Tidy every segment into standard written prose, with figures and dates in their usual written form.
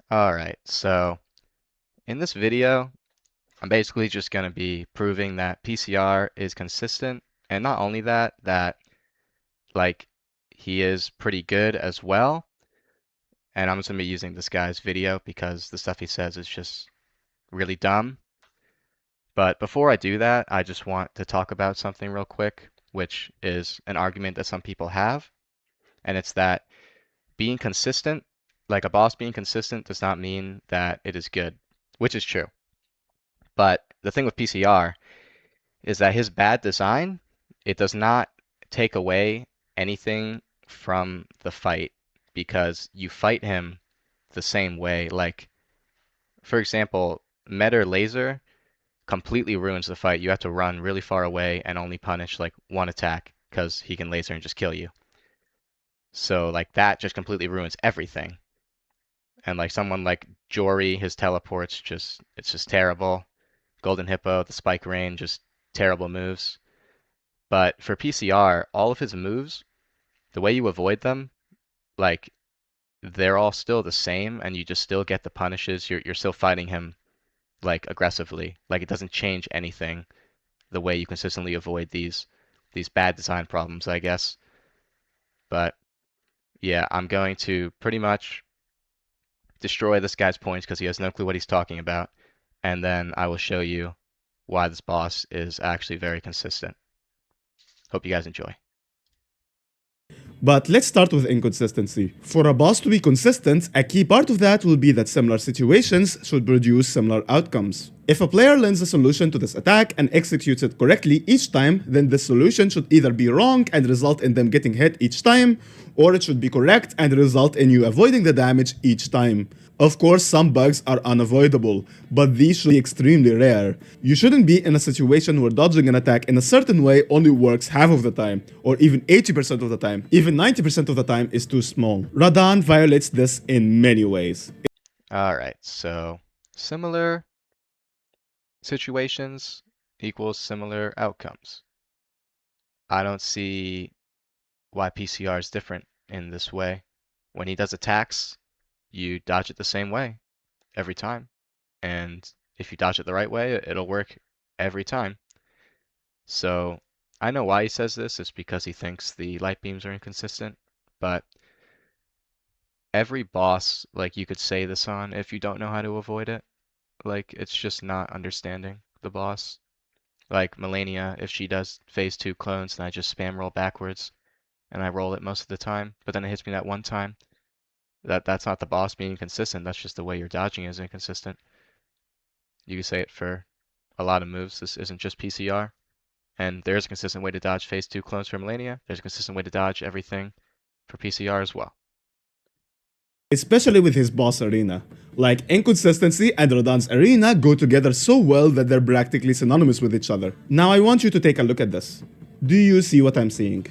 Alright, so in this video, I'm basically just going to be proving that PCR is consistent, and not only that, like he is pretty good as well. And I'm just going to be using this guy's video because the stuff he says is just really dumb. But before I do that, I just want to talk about something real quick, which is an argument that some people have, and it's that being consistent, like a boss being consistent, does not mean that it is good, which is true. But the thing with PCR is that his bad design, it does not take away anything from the fight because you fight him the same way. Like, for example, meteor laser completely ruins the fight. You have to run really far away and only punish like one attack because he can laser and just kill you. So like that just completely ruins everything. And like someone like Jory, his teleports just it's just terrible. Golden Hippo, the Spike Rain, just terrible moves. But for PCR, all of his moves, the way you avoid them, like they're all still the same and you just still get the punishes. You're still fighting him like aggressively. Like it doesn't change anything the way you consistently avoid these bad design problems, I guess. But yeah, I'm going to pretty much destroy this guy's points because he has no clue what he's talking about, and then I will show you why this boss is actually very consistent. Hope you guys enjoy. But let's start with inconsistency. For a boss to be consistent, a key part of that will be that similar situations should produce similar outcomes. If a player learns a solution to this attack and executes it correctly each time, then this solution should either be wrong and result in them getting hit each time, or it should be correct and result in you avoiding the damage each time. Of course, some bugs are unavoidable, but these should be extremely rare. You shouldn't be in a situation where dodging an attack in a certain way only works half of the time, or even 80% of the time. Even 90% of the time is too small. Radahn violates this in many ways. Alright, so similar situations equals similar outcomes. I don't see why PCR is different in this way. When he does attacks, you dodge it the same way every time. And if you dodge it the right way, it'll work every time. So I know why he says this. It's because he thinks the light beams are inconsistent. But every boss, like you could say this on if you don't know how to avoid it. Like it's just not understanding the boss. Like Melania, if she does phase 2 clones, then I just spam roll backwards and I roll it most of the time. But then it hits me that one time. That's not the boss being inconsistent. That's just the way you're dodging is inconsistent. You can say it for a lot of moves. This isn't just PCR. And there's a consistent way to dodge phase 2 clones for Melania. There's a consistent way to dodge everything for PCR as well. Especially with his boss arena. Like, inconsistency and Radahn's arena go together so well that they're practically synonymous with each other. Now I want you to take a look at this. Do you see what I'm seeing?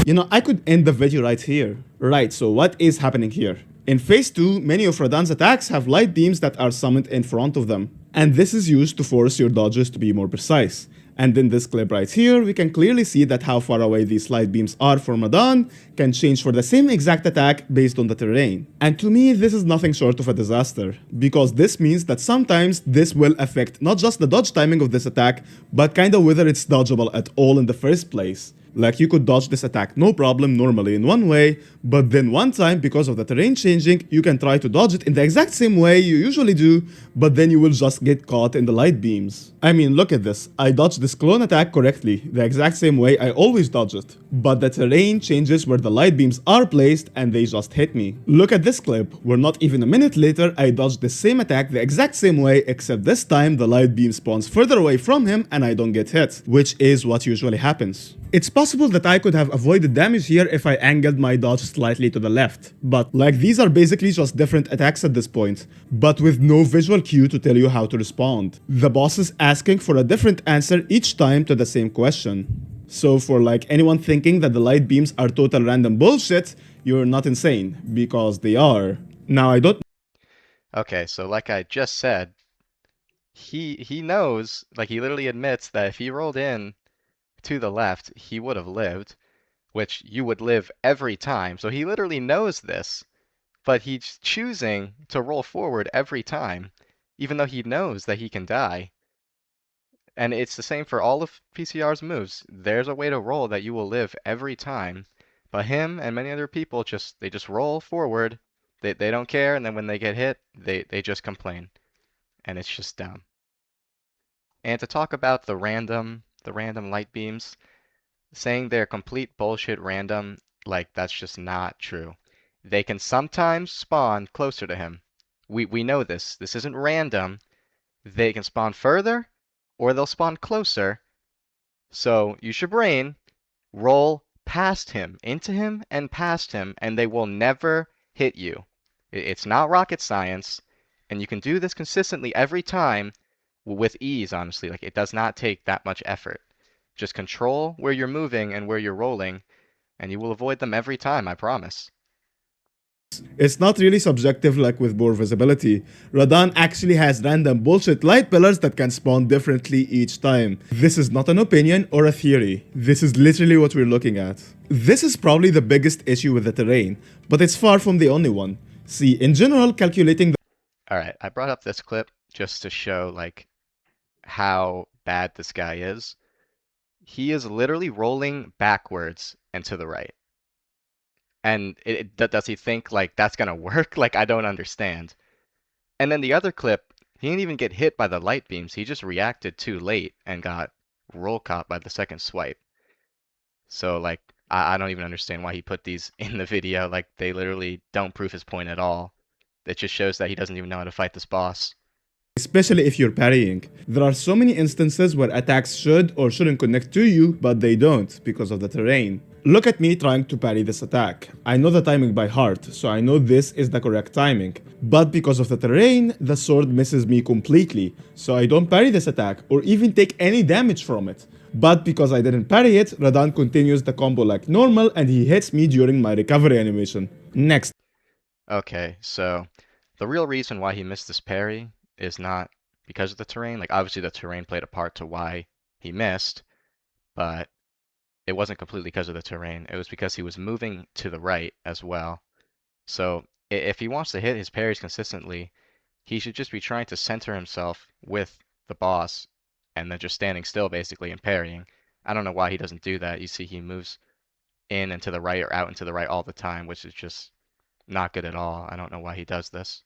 You know, I could end the video right here. Right, so what is happening here? In phase 2, many of Radahn's attacks have light beams that are summoned in front of them. And this is used to force your dodges to be more precise. And in this clip right here, we can clearly see that how far away these light beams are from Radahn can change for the same exact attack based on the terrain. And to me, this is nothing short of a disaster, because this means that sometimes this will affect not just the dodge timing of this attack, but kinda whether it's dodgeable at all in the first place. Like you could dodge this attack no problem normally in one way, but then one time because of the terrain changing, you can try to dodge it in the exact same way you usually do, but then you will just get caught in the light beams. I mean, look at this. I dodged this clone attack correctly, the exact same way I always dodge it. But the terrain changes where the light beams are placed and they just hit me. Look at this clip, where not even a minute later I dodged the same attack the exact same way, except this time the light beam spawns further away from him and I don't get hit, which is what usually happens. It's possible that I could have avoided damage here if I angled my dodge slightly to the left, but like these are basically just different attacks at this point, but with no visual cue to tell you how to respond. The boss is asking for a different answer each time to the same question. So for like anyone thinking that the light beams are total random bullshit, you're not insane, because they are. Now I don't Okay, so like I just said, he knows, like he literally admits that if he rolled in to the left, he would have lived. which you would live every time. So he literally knows this, but he's choosing to roll forward every time, even though he knows that he can die. And it's the same for all of PCR's moves. There's a way to roll that you will live every time. But him and many other people just roll forward. They don't care, and then when they get hit, they just complain. And it's just dumb. And to talk about the random light beams, saying they're complete bullshit random, like that's just not true. They can sometimes spawn closer to him. We know this. This isn't random. They can spawn further or they'll spawn closer. So use your brain, roll past him, into him and past him, and they will never hit you. It's not rocket science, and you can do this consistently every time with ease, honestly. Like it does not take that much effort. Just control where you're moving and where you're rolling, and you will avoid them every time, I promise. It's not really subjective like with poor visibility. Radan actually has random bullshit light pillars that can spawn differently each time. This is not an opinion or a theory. This is literally what we're looking at. This is probably the biggest issue with the terrain, but it's far from the only one. See, in general, calculating Alright, I brought up this clip just to show like how bad this guy is. He is literally rolling backwards and to the right. And does he think like that's gonna work? Like I don't understand. And then the other clip, he didn't even get hit by the light beams. He just reacted too late and got roll caught by the second swipe. So like I don't even understand why he put these in the video. Like they literally don't prove his point at all. It just shows that he doesn't even know how to fight this boss. especially if you're parrying. There are so many instances where attacks should or shouldn't connect to you, but they don't because of the terrain. Look at me trying to parry this attack. I know the timing by heart, so I know this is the correct timing. But because of the terrain, the sword misses me completely, so I don't parry this attack or even take any damage from it. But because I didn't parry it, Radan continues the combo like normal and he hits me during my recovery animation. Next. Okay, so the real reason why he missed this parry is not because of the terrain. Like obviously the terrain played a part to why he missed, but it wasn't completely because of the terrain. It was because he was moving to the right as well. So if he wants to hit his parries consistently, he should just be trying to center himself with the boss and then just standing still basically and parrying. I don't know why he doesn't do that. You see he moves in and to the right or out and to the right all the time, which is just not good at all. I don't know why he does this.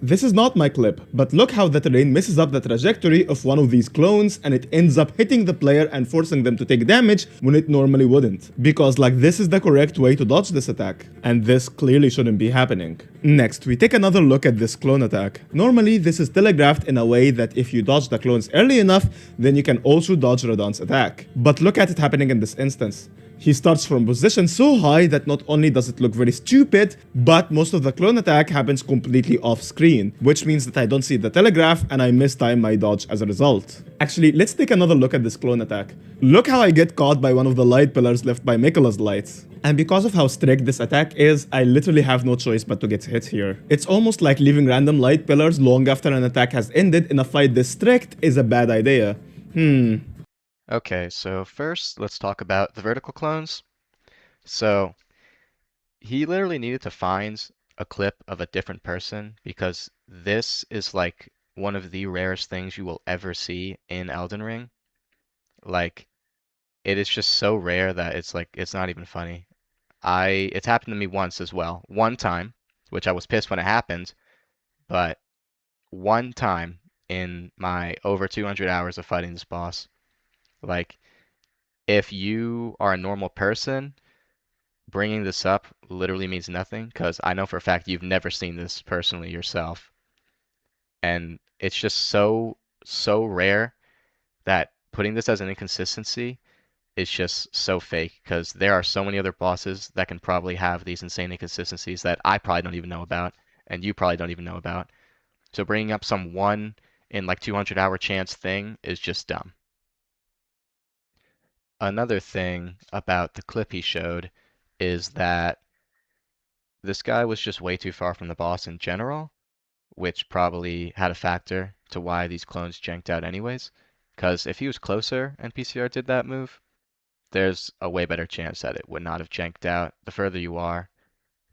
This is not my clip, but look how the terrain messes up the trajectory of one of these clones and it ends up hitting the player and forcing them to take damage when it normally wouldn't. Because like this is the correct way to dodge this attack, and this clearly shouldn't be happening. Next, we take another look at this clone attack. Normally, this is telegraphed in a way that if you dodge the clones early enough, then you can also dodge Radan's attack. But look at it happening in this instance. He starts from position so high that not only does it look very stupid, but most of the clone attack happens completely off screen, which means that I don't see the telegraph and I mistime my dodge as a result. Actually, let's take another look at this clone attack. Look how I get caught by one of the light pillars left by Miquella's lights. And because of how strict this attack is, I literally have no choice but to get hit here. It's almost like leaving random light pillars long after an attack has ended in a fight this strict is a bad idea. Okay, so first let's talk about the vertical clones. So he literally needed to find a clip of a different person because this is like one of the rarest things you will ever see in Elden Ring. Like it is just so rare that it's like it's not even funny. It's happened to me once as well. One time, which I was pissed when it happened, but one time in my over 200 hours of fighting this boss. Like if you are a normal person, bringing this up literally means nothing because I know for a fact you've never seen this personally yourself. And it's just so rare that putting this as an inconsistency is just so fake because there are so many other bosses that can probably have these insane inconsistencies that I probably don't even know about and you probably don't even know about. So bringing up some one in like 200-hour chance thing is just dumb. Another thing about the clip he showed is that this guy was just way too far from the boss in general, which probably had a factor to why these clones janked out anyways. Because if he was closer and PCR did that move, there's a way better chance that it would not have janked out. The further you are,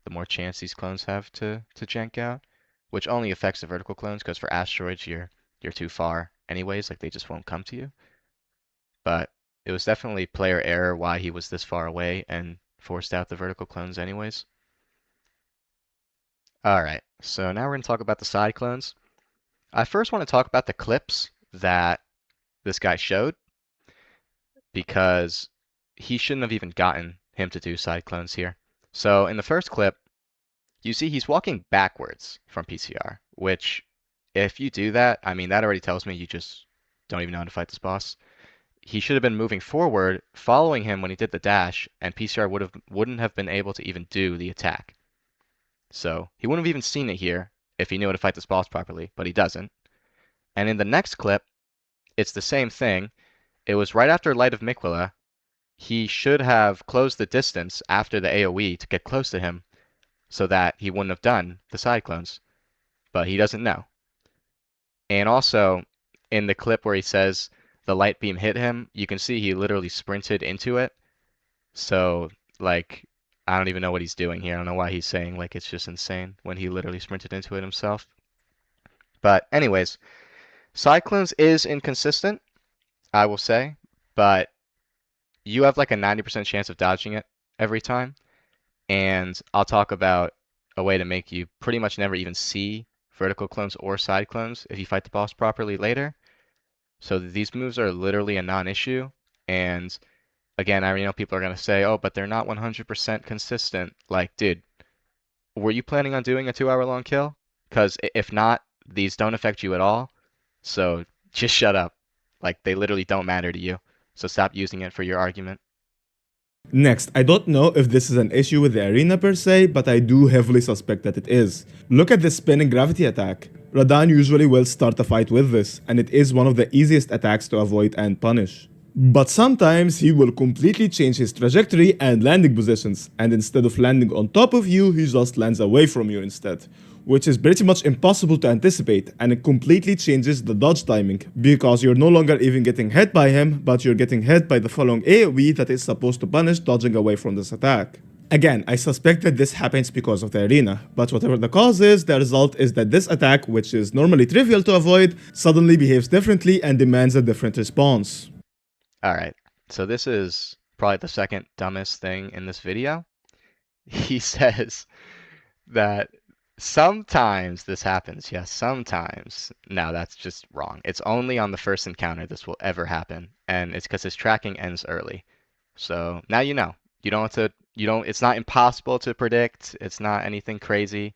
the more chance these clones have to jank out, which only affects the vertical clones because for asteroids you're too far anyways, like they just won't come to you. But it was definitely player error why he was this far away and forced out the vertical clones anyways. Alright, so now we're going to talk about the side clones. I first want to talk about the clips that this guy showed because he shouldn't have even gotten him to do side clones here. So in the first clip, you see he's walking backwards from PCR, which if you do that, I mean, that already tells me you just don't even know how to fight this boss. He should have been moving forward, following him when he did the dash, and PCR wouldn't have been able to even do the attack. So he wouldn't have even seen it here if he knew how to fight this boss properly, but he doesn't. And in the next clip, it's the same thing. It was right after Light of Miquella. He should have closed the distance after the AoE to get close to him so that he wouldn't have done the side clones. But he doesn't know. And also, in the clip where he says the light beam hit him, you can see he literally sprinted into it. So, like, I don't even know what he's doing here. I don't know why he's saying, like, it's just insane when he literally sprinted into it himself. But, anyways, Cyclones is inconsistent, I will say, but you have like a 90% chance of dodging it every time. And I'll talk about a way to make you pretty much never even see vertical clones or side clones if you fight the boss properly later. So these moves are literally a non-issue. And again, I already know people are going to say, oh, but they're not 100% consistent. Like, dude, were you planning on doing a 2 hour long kill? Because if not, these don't affect you at all. So just shut up. Like, they literally don't matter to you. So stop using it for your argument. Next, I don't know if this is an issue with the arena per se, but I do heavily suspect that it is. Look at this spinning gravity attack. Radahn usually will start a fight with this, and it is one of the easiest attacks to avoid and punish. But sometimes he will completely change his trajectory and landing positions, and instead of landing on top of you, he just lands away from you instead, which is pretty much impossible to anticipate, and it completely changes the dodge timing, because you're no longer even getting hit by him, but you're getting hit by the following AoE that is supposed to punish dodging away from this attack. Again, I suspect that this happens because of the arena, but whatever the cause is, the result is that this attack, which is normally trivial to avoid, suddenly behaves differently and demands a different response. Alright, so this is probably the second dumbest thing in this video. He says that sometimes this happens. Yes, sometimes. No, that's just wrong. It's only on the first encounter this will ever happen, and it's because his tracking ends early. So now you know. You don't have to, it's not impossible to predict. It's not anything crazy.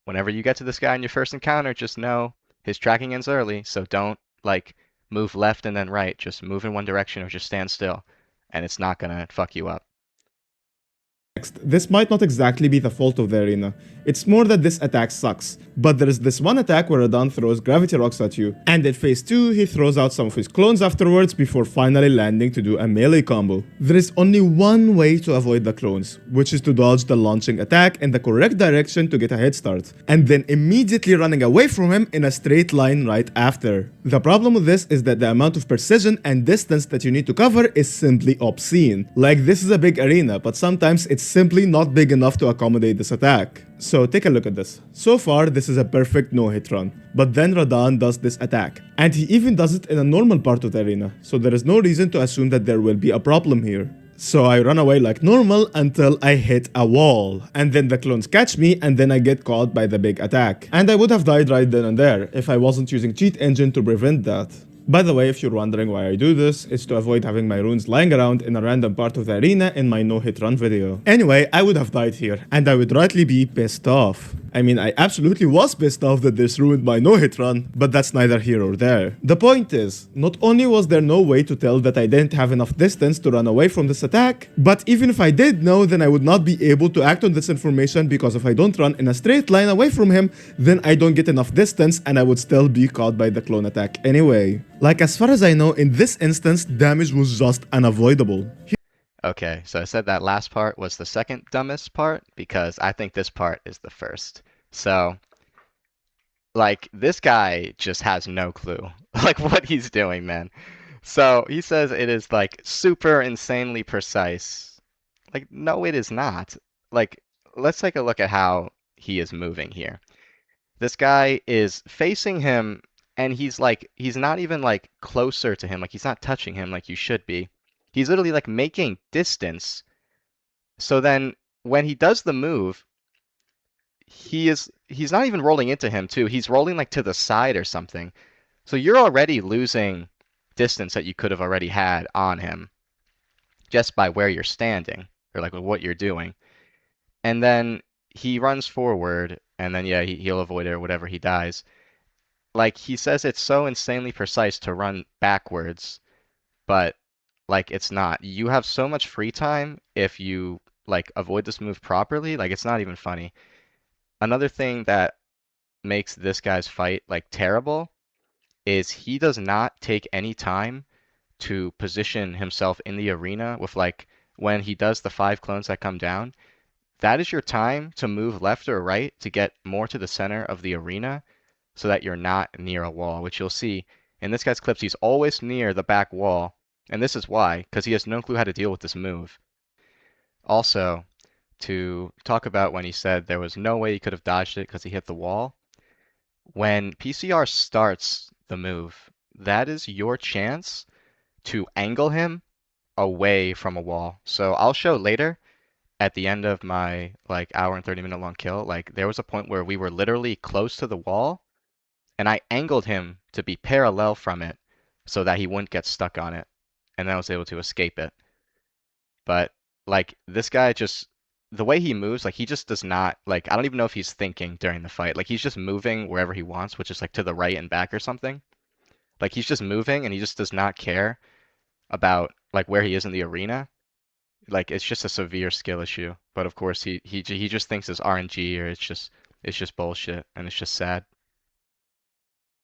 Whenever you get to this guy in your first encounter, just know his tracking ends early, so don't like move left and then right. Just move in one direction or just stand still, and it's not gonna fuck you up. Next, this might not exactly be the fault of the arena. It's more that this attack sucks. But there is this one attack where Radahn throws gravity rocks at you, and in phase 2 he throws out some of his clones afterwards before finally landing to do a melee combo. There is only one way to avoid the clones, which is to dodge the launching attack in the correct direction to get a head start, and then immediately running away from him in a straight line right after. The problem with this is that the amount of precision and distance that you need to cover is simply obscene. Like, this is a big arena, but sometimes it's simply not big enough to accommodate this attack. So take a look at this. So far, this is a perfect no-hit run. But then Radahn does this attack. And he even does it in a normal part of the arena. So there is no reason to assume that there will be a problem here. So I run away like normal until I hit a wall. And then the clones catch me and then I get caught by the big attack. And I would have died right then and there if I wasn't using cheat engine to prevent that. By the way, if you're wondering why I do this, it's to avoid having my runes lying around in a random part of the arena in my no-hit run video. Anyway, I would have died here, and I would rightly be pissed off. I mean, I absolutely was pissed off that this ruined my no-hit run, but that's neither here or there. The point is, not only was there no way to tell that I didn't have enough distance to run away from this attack, but even if I did know, then I would not be able to act on this information because if I don't run in a straight line away from him, then I don't get enough distance and I would still be caught by the clone attack anyway. Like, as far as I know, in this instance, damage was just unavoidable. Okay, so I said that last part was the second dumbest part because I think this part is the first. So, like, this guy just has no clue, like, what he's doing, man. So he says it is like super insanely precise. Like, no, it is not. Like, let's take a look at how he is moving here. This guy is facing him, and he's not even like closer to him. Like, he's not touching him like you should be. He's literally like making distance. So then when he does the move, he's not even rolling into him too. He's rolling like to the side or something. So you're already losing distance that you could have already had on him just by where you're standing or like what you're doing. And then he runs forward, and then yeah, he'll avoid it or whatever. He dies. Like he says, it's so insanely precise to run backwards, but like it's not. You have so much free time if you like avoid this move properly. Like it's not even funny. Another thing that makes this guy's fight like terrible is he does not take any time to position himself in the arena with like when he does the 5 clones that come down. That is your time to move left or right to get more to the center of the arena so that you're not near a wall, which you'll see in this guy's clips, he's always near the back wall. And this is why, because he has no clue how to deal with this move. Also, to talk about when he said there was no way he could have dodged it because he hit the wall, when PCR starts the move, that is your chance to angle him away from a wall. So I'll show later at the end of my like hour and 30-minute long kill, like there was a point where we were literally close to the wall and I angled him to be parallel from it so that he wouldn't get stuck on it. And then I was able to escape it. But like this guy just the way he moves, like he just does not like I don't even know if he's thinking during the fight. Like he's just moving wherever he wants, which is like to the right and back or something. Like he's just moving and he just does not care about like where he is in the arena. Like it's just a severe skill issue. But of course he just thinks it's RNG or it's just bullshit and it's just sad.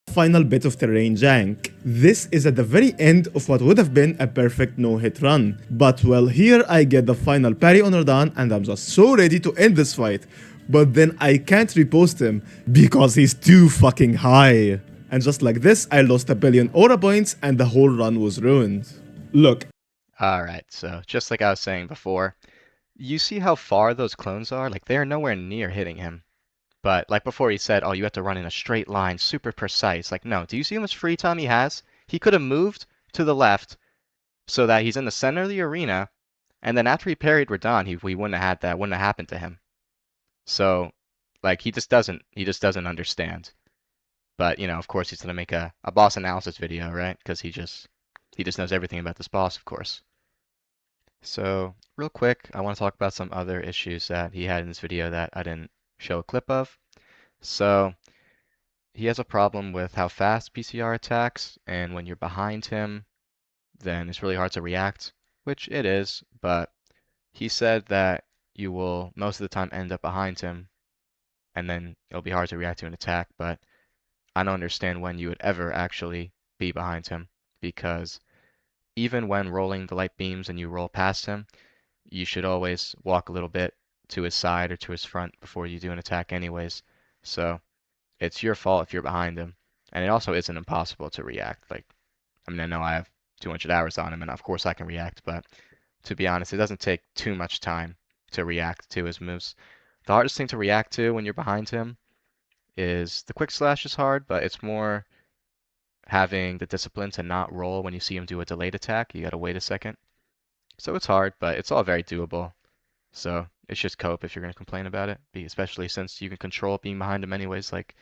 Final bit of terrain jank. This is at the very end of what would have been a perfect no-hit run. But well, here I get the final parry on Radan and I'm just so ready to end this fight. But then I can't repost him because he's too fucking high. And just like this, I lost a billion aura points and the whole run was ruined. Look, All right, so just like I was saying before, you see how far those clones are? Like they're nowhere near hitting him. But like before he said, oh, you have to run in a straight line, super precise. Like, no, do you see how much free time he has? He could have moved to the left so that he's in the center of the arena, and then after he parried Radon, he wouldn't have had that, wouldn't have happened to him. So, like, he just doesn't understand. But, of course he's gonna make a boss analysis video, right? Because he just knows everything about this boss, of course. So, real quick, I want to talk about some other issues that he had in this video that I didn't show a clip of. So, he has a problem with how fast PCR attacks, and when you're behind him, then it's really hard to react, which it is, but he said that you will most of the time end up behind him, and then it'll be hard to react to an attack, but I don't understand when you would ever actually be behind him, because even when rolling the light beams and you roll past him, you should always walk a little bit to his side or to his front before you do an attack anyways. So it's your fault if you're behind him. And it also isn't impossible to react. Like, I mean, I know I have 200 hours on him, and of course I can react, but to be honest, it doesn't take too much time to react to his moves. The hardest thing to react to when you're behind him is the quick slash is hard, but it's more having the discipline to not roll when you see him do a delayed attack. You gotta wait a second. So it's hard, but it's all very doable. So it's just cope if you're gonna complain about it, especially since you can control being behind him anyways. Like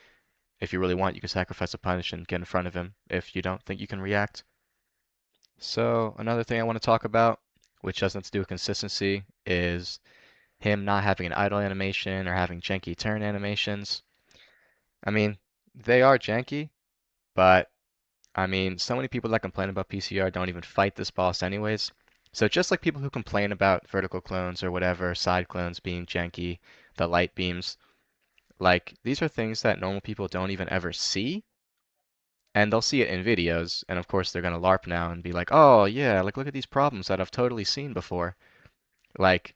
if you really want, you can sacrifice a punish and get in front of him if you don't think you can react. So another thing I want to talk about, which has nothing to do with consistency, is him not having an idle animation or having janky turn animations. I mean, they are janky, but I mean, so many people that complain about PCR don't even fight this boss anyways. So just like people who complain about vertical clones or whatever, side clones being janky, the light beams, like these are things that normal people don't even ever see. And they'll see it in videos, and of course they're gonna LARP now and be like, oh yeah, like look at these problems that I've totally seen before. Like,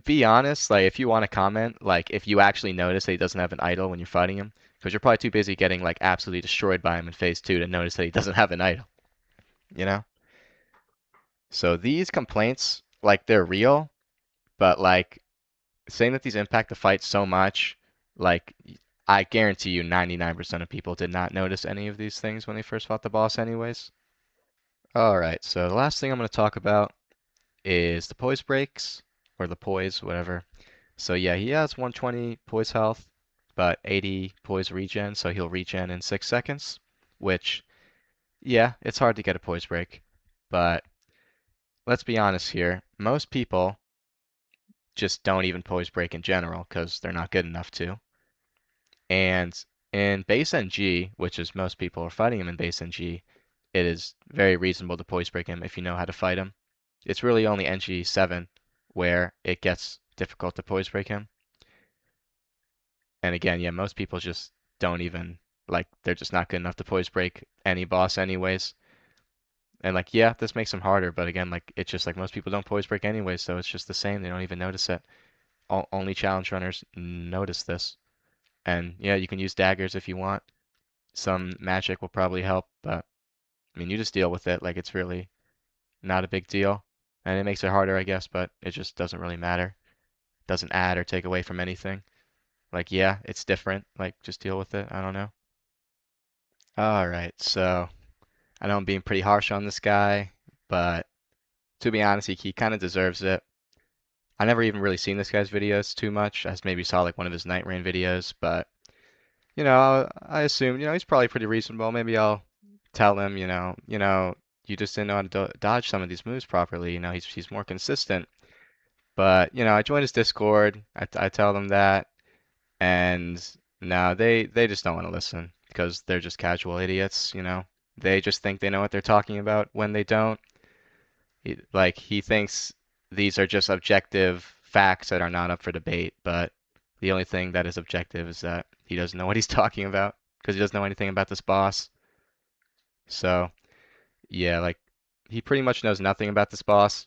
be honest, like if you want to comment, like if you actually notice that he doesn't have an idol when you're fighting him, because you're probably too busy getting like absolutely destroyed by him in phase 2 to notice that he doesn't have an idol. you know? So these complaints, like they're real, but like saying that these impact the fight so much, like I guarantee you 99% of people did not notice any of these things when they first fought the boss anyways. All right, so the last thing I'm going to talk about is the poise breaks, or the poise, whatever. So yeah, he has 120 poise health, but 80 poise regen, so he'll regen in 6 seconds, which, yeah, it's hard to get a poise break. But let's be honest here, most people just don't even poise break in general because they're not good enough to. And in base NG, which is most people are fighting him in base NG, it is very reasonable to poise break him if you know how to fight him. It's really only NG7 where it gets difficult to poise break him. And again, yeah, most people just don't even like they're just not good enough to poise break any boss anyways. And like yeah, this makes them harder, but again, like it's just like most people don't poise break anyways, so it's just the same. They don't even notice it. Only challenge runners notice this. And yeah, you can use daggers if you want. Some magic will probably help, but I mean, you just deal with it. Like it's really not a big deal. And it makes it harder, I guess, but it just doesn't really matter. Doesn't add or take away from anything. Like, yeah, it's different. Like, just deal with it. I don't know. All right, so I know I'm being pretty harsh on this guy, but to be honest, he kind of deserves it. I never even really seen this guy's videos too much. I just maybe saw like one of his Night Rain videos, but I assume, he's probably pretty reasonable. Maybe I'll tell him, you just didn't know how to dodge some of these moves properly. He's more consistent. But, I joined his Discord. I tell them that, and no, they just don't want to listen because they're just casual idiots. They just think they know what they're talking about when they don't. He thinks these are just objective facts that are not up for debate, but the only thing that is objective is that he doesn't know what he's talking about because he doesn't know anything about this boss. So, yeah, like he pretty much knows nothing about this boss.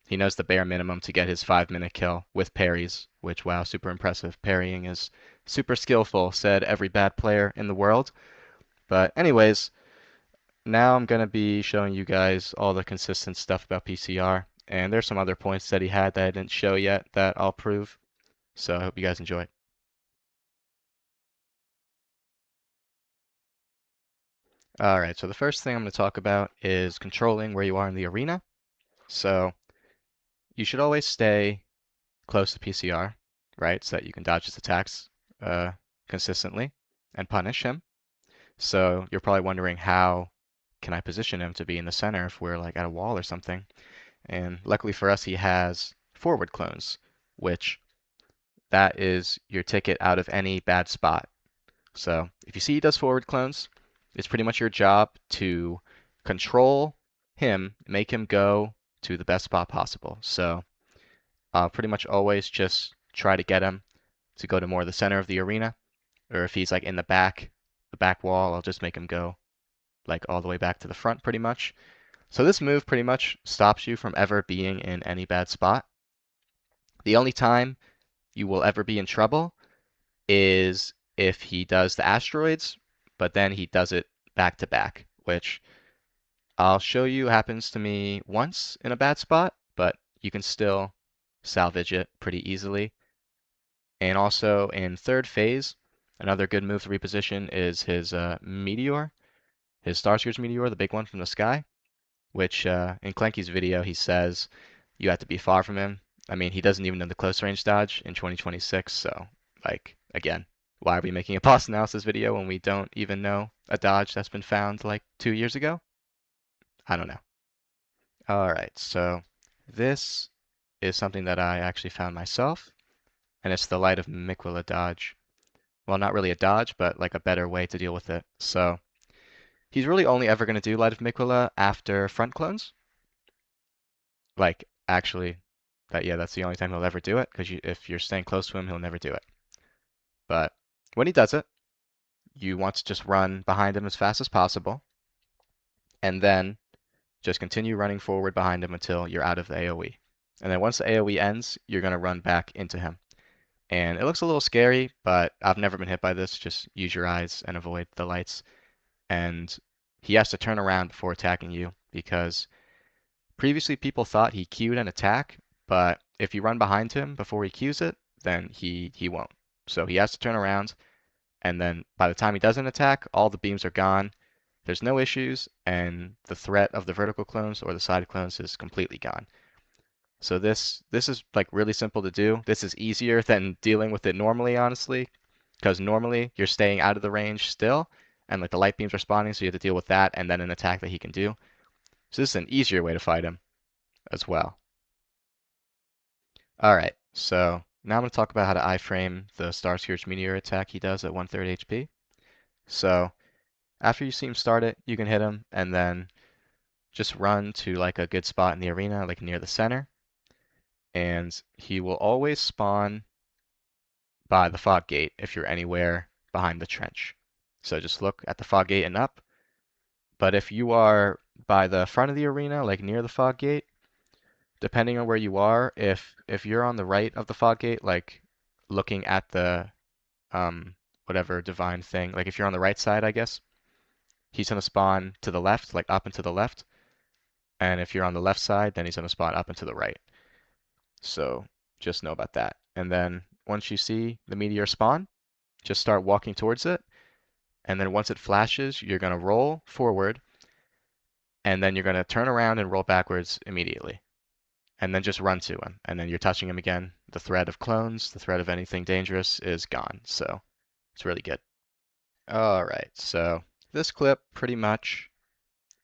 He knows the bare minimum to get his 5-minute kill with parries, which, wow, super impressive. Parrying is super skillful, said every bad player in the world. But anyways, now I'm going to be showing you guys all the consistent stuff about PCR. And there's some other points that he had that I didn't show yet that I'll prove. So I hope you guys enjoy. Alright, so the first thing I'm going to talk about is controlling where you are in the arena. So you should always stay close to PCR, right? So that you can dodge his attacks uh, consistently and punish him. So you're probably wondering how can I position him to be in the center if we're like at a wall or something. And luckily for us, he has forward clones, which that is your ticket out of any bad spot. So if you see he does forward clones, it's pretty much your job to control him, make him go to the best spot possible. So pretty much always just try to get him to go to more the center of the arena, or if he's like in the back wall, I'll just make him go like all the way back to the front pretty much. So this move pretty much stops you from ever being in any bad spot. The only time you will ever be in trouble is if he does the asteroids, but then he does it back to back, which I'll show you happens to me once in a bad spot, but you can still salvage it pretty easily. And also in third phase, another good move to reposition is his meteor, his Stargscourge meteor, the big one from the sky, which in Clanky's video he says you have to be far from him. I mean, he doesn't even know the close range dodge in 2026, so like again, why are we making a boss analysis video when we don't even know a dodge that's been found like 2 years ago? I don't know. All right, so this is something that I actually found myself, and it's the Light of Miquella dodge. Well, not really a dodge, but like a better way to deal with it. So he's really only ever going to do Light of Miquella after front clones. Like, actually, that's the only time he'll ever do it, because if you're staying close to him, he'll never do it. But when he does it, you want to just run behind him as fast as possible, and then just continue running forward behind him until you're out of the AoE. And then once the AoE ends, you're going to run back into him. And it looks a little scary, but I've never been hit by this. Just use your eyes and avoid the lights. And he has to turn around before attacking you because previously people thought he queued an attack, but if you run behind him before he queues it, then he won't. So he has to turn around, and then by the time he does an attack, all the beams are gone. There's no issues, and the threat of the vertical clones or the side clones is completely gone. So this is like really simple to do. This is easier than dealing with it normally, honestly, because normally you're staying out of the range still, and like the light beams are spawning, so you have to deal with that and then an attack that he can do. So this is an easier way to fight him as well. All right, so now I'm going to talk about how to iframe the Stargscourge meteor attack he does at 1/3 HP. So after you see him start it, you can hit him and then just run to like a good spot in the arena, like near the center, and he will always spawn by the fog gate if you're anywhere behind the trench. So just look at the fog gate and up. But if you are by the front of the arena, like near the fog gate, depending on where you are, if you're on the right of the fog gate, like looking at the whatever divine thing, like if you're on the right side, I guess, he's gonna spawn to the left, like up and to the left. And if you're on the left side, then he's gonna spawn up and to the right. So just know about that. And then once you see the meteor spawn, just start walking towards it. And then once it flashes, you're gonna roll forward, and then you're gonna turn around and roll backwards immediately. And then just run to him. And then you're touching him again. The threat of clones, the threat of anything dangerous is gone. So it's really good. All right, so this clip pretty much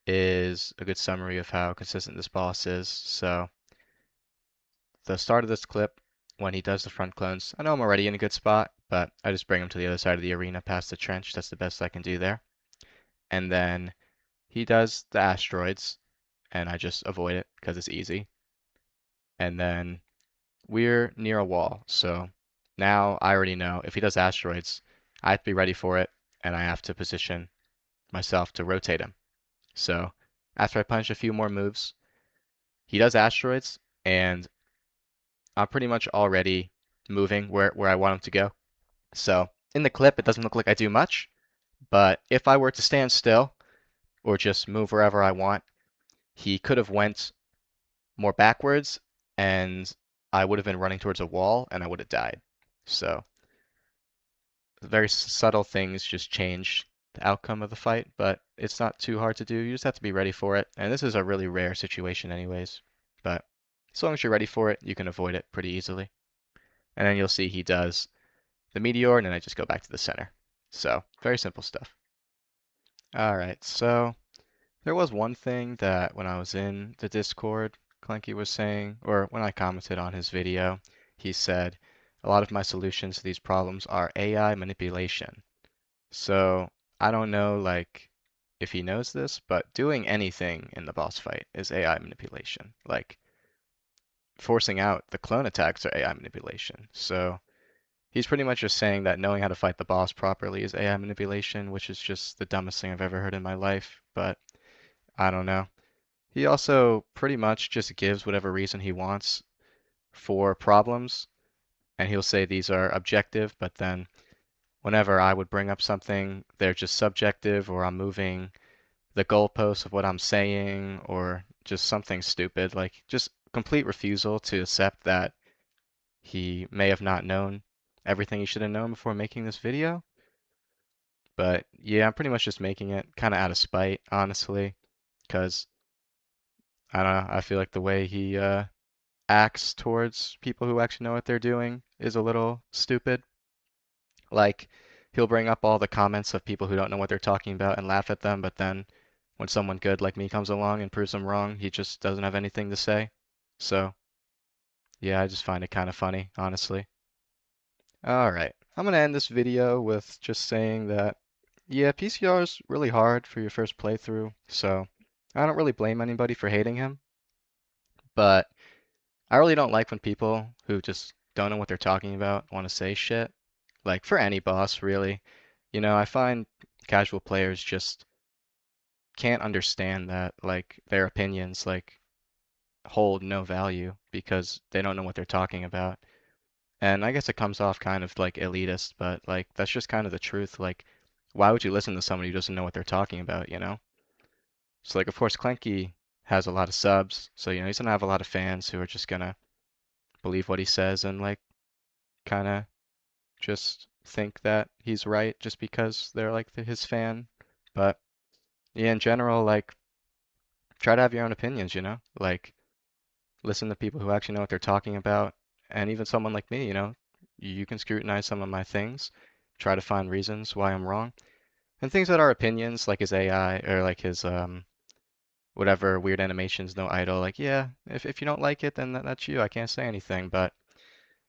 is a good summary of how consistent this boss is. So the start of this clip, when he does the front clones, I know I'm already in a good spot, but I just bring him to the other side of the arena past the trench. That's the best I can do there. And then he does the asteroids, and I just avoid it because it's easy. And then we're near a wall, so now I already know if he does asteroids, I have to be ready for it, and I have to position myself to rotate him. So after I punch a few more moves, he does asteroids, and I'm pretty much already moving where I want him to go. So in the clip, it doesn't look like I do much, but if I were to stand still or just move wherever I want, he could have went more backwards, and I would have been running towards a wall, and I would have died. So very subtle things just change the outcome of the fight, but it's not too hard to do. You just have to be ready for it. And this is a really rare situation anyways. But as long as you're ready for it, you can avoid it pretty easily. And then you'll see he does the meteor, and then I just go back to the center. So very simple stuff. All right, so there was one thing that when I was in the Discord, Clanky was saying, or when I commented on his video, he said, a lot of my solutions to these problems are AI manipulation. So I don't know, like, if he knows this, but doing anything in the boss fight is AI manipulation. Like, forcing out the clone attacks are AI manipulation. So he's pretty much just saying that knowing how to fight the boss properly is AI manipulation, which is just the dumbest thing I've ever heard in my life. But I don't know. He also pretty much just gives whatever reason he wants for problems, and he'll say these are objective, but then whenever I would bring up something, they're just subjective, or I'm moving the goalposts of what I'm saying, or just something stupid, like just complete refusal to accept that he may have not known everything he should have known before making this video. But yeah, I'm pretty much just making it kind of out of spite, honestly, because I don't know, I feel like the way he acts towards people who actually know what they're doing is a little stupid. Like, he'll bring up all the comments of people who don't know what they're talking about and laugh at them, but then when someone good like me comes along and proves them wrong, he just doesn't have anything to say. So, yeah, I just find it kind of funny, honestly. Alright, I'm gonna end this video with just saying that, yeah, PCR is really hard for your first playthrough, so I don't really blame anybody for hating him, but I really don't like when people who just don't know what they're talking about want to say shit. Like, for any boss, really. You know, I find casual players just can't understand that, like, their opinions, like, hold no value because they don't know what they're talking about. And I guess it comes off kind of like elitist, but like that's just kind of the truth. Like, why would you listen to somebody who doesn't know what they're talking about, you know? So like of course Clanky has a lot of subs, so he's gonna have a lot of fans who are just gonna believe what he says and like kind of just think that he's right just because they're like his fan. But yeah, in general, like try to have your own opinions. Like listen to people who actually know what they're talking about. And even someone like me, you can scrutinize some of my things, try to find reasons why I'm wrong. And things that are opinions, like his AI or like his whatever weird animations, no idol, like yeah, if you don't like it, then that's you. I can't say anything. But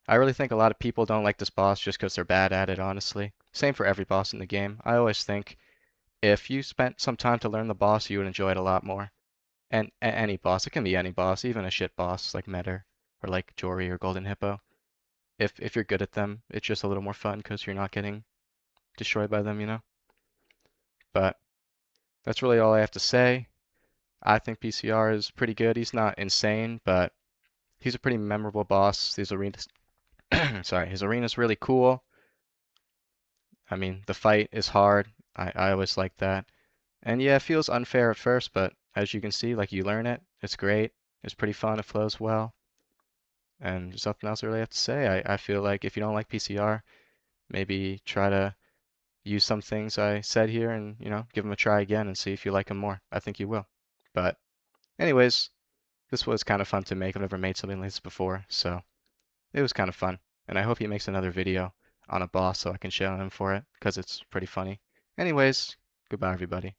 I really think a lot of people don't like this boss just because they're bad at it, honestly. Same for every boss in the game. I always think if you spent some time to learn the boss, you would enjoy it a lot more. And any boss, it can be any boss, even a shit boss like Meteor or like Jory or Golden Hippo. If you're good at them, it's just a little more fun because you're not getting destroyed by them. But that's really all I have to say. I think PCR is pretty good. He's not insane, but he's a pretty memorable boss. These arenas, sorry, his arena's really cool. I mean, the fight is hard. I always like that. And yeah, it feels unfair at first, but as you can see, like you learn it. It's great. It's pretty fun. It flows well. And there's nothing else I really have to say. I feel like if you don't like PCR, maybe try to use some things I said here and, give them a try again and see if you like them more. I think you will. But anyways, this was kind of fun to make. I've never made something like this before, so it was kind of fun. And I hope he makes another video on a boss so I can share him for it because it's pretty funny. Anyways, goodbye everybody.